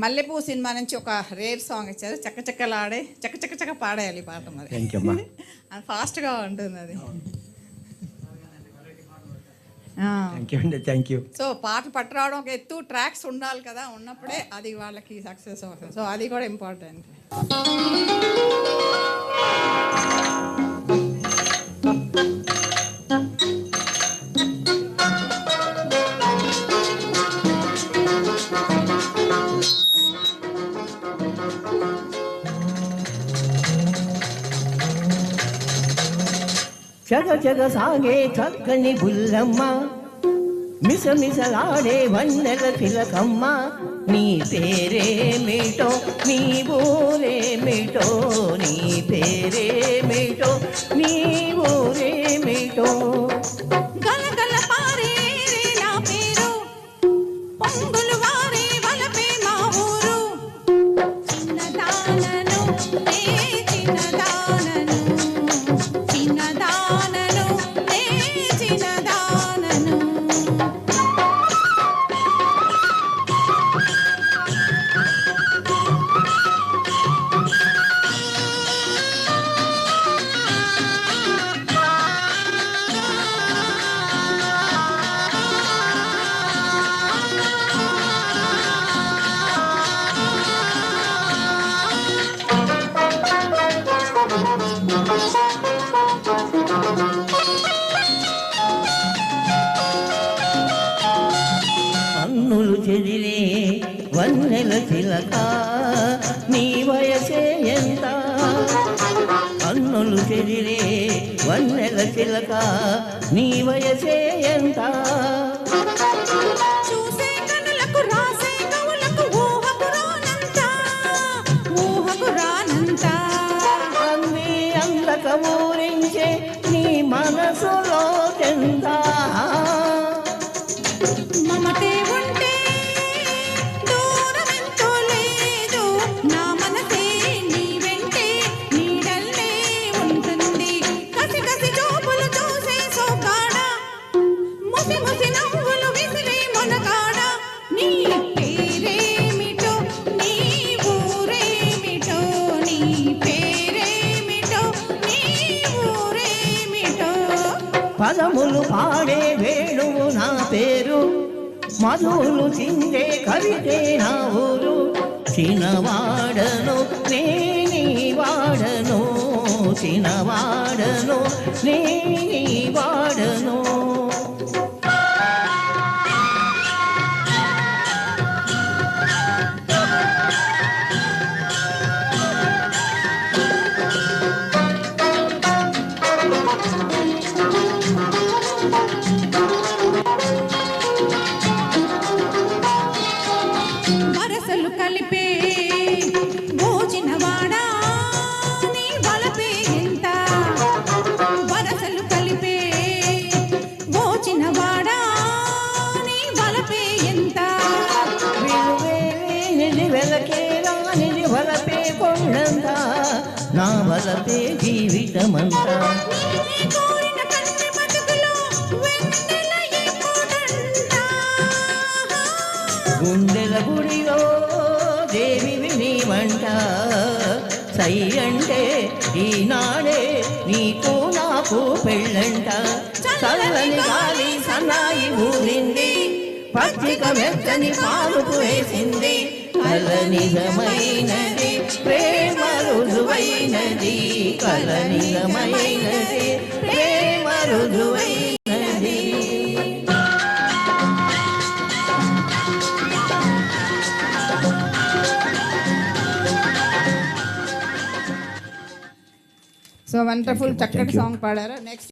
మల్లెపూ cinema నుంచి ఒక rare song ఇచ్చారు, చక్కచక్కలాడే చక్క పాడేయాలి ఈ పాట. మరి ఫాస్ట్గా ఉంటుంది అది. Thank you. సో పాటలు పట్టురావడం ఒక ఎత్తు, ట్రాక్స్ ఉండాలి కదా, ఉన్నప్పుడే అది వాళ్ళకి సక్సెస్ అవుతుంది. సో అది కూడా ఇంపార్టెంట్. జగ జగ సాగే చక్కని బుల్లమ్మ, మిసమిసలాడే వన్నెల తిలకమ్మ, నీ పేరేమిటో నీ ఊరేమిటో, నీ పేరేమిటో నీ ఊరేమిటో. గలగల పారే నా పేరు, పొంగులు వారే వలపే మా ఊరు. చిన్నదానను నే చిన్నదానను, చిన్నదానను నే చిన్నదానను. కన్నులు చెదిరే వన్నెల చిలక, నీ వయసే ఎంత? కన్నులు చెదిరే వన్నెల చిలక, నీ వయసే ఎంత? చూసే కనులకు రాసే కవులకు ఊహకు రానంత, ఊహకు రానంత. అన్నీ అందక ఊరించే నీ మనసులో ఎంత? మమతే ఉంటే దూరమెంతో లేదు, నా మనసే నీ వెంటే నీడల్లే ఉంటుంది. కసి కసి చూపులు చూసే సోకాడ, ముసి ముసి నవ్వులు విసిరే మొనగాడ. నీ పేరేమిటో నీ ఊరేమిటో, నీ పేరేమిటో నీ ఊరేమిటో. పదములు పాడే వేణువు నా పేరు, మధువులు చిందే కవితే నా ఊరు. చిన్నవాడను నేనీ వాడను, చిన్నవాడను నేనీ వాడను. వరసలు కలిపే భోజనవాడా, నీ వలపే ఎంత? వరసలు కలిపే భోజనవాడా, నీ వలపే ఎంత? నిధి వెలకే రానిది వలపే కొండంత, నా వలపే జీవితమంతా. నీ కోరిన కన్నె బతుకులో వెన్నెల ఎప్పుడంట? గుండెల గుడిలో దేవి నీవంట, సై అంటే ఈనాడే నీకు నాకు పెళ్ళంట. చల్లని గాలి సన్నాయి ఊరింది, పచ్చిక మెత్తని పాలుపు వేసింది. కల నిజమైనది ప్రేమ రుజువైనది, కల నిజమైనది ప్రేమ రుజువైనది. సో వండర్ఫుల్, చక్కటి సాంగ్ పాడారు. నెక్స్ట్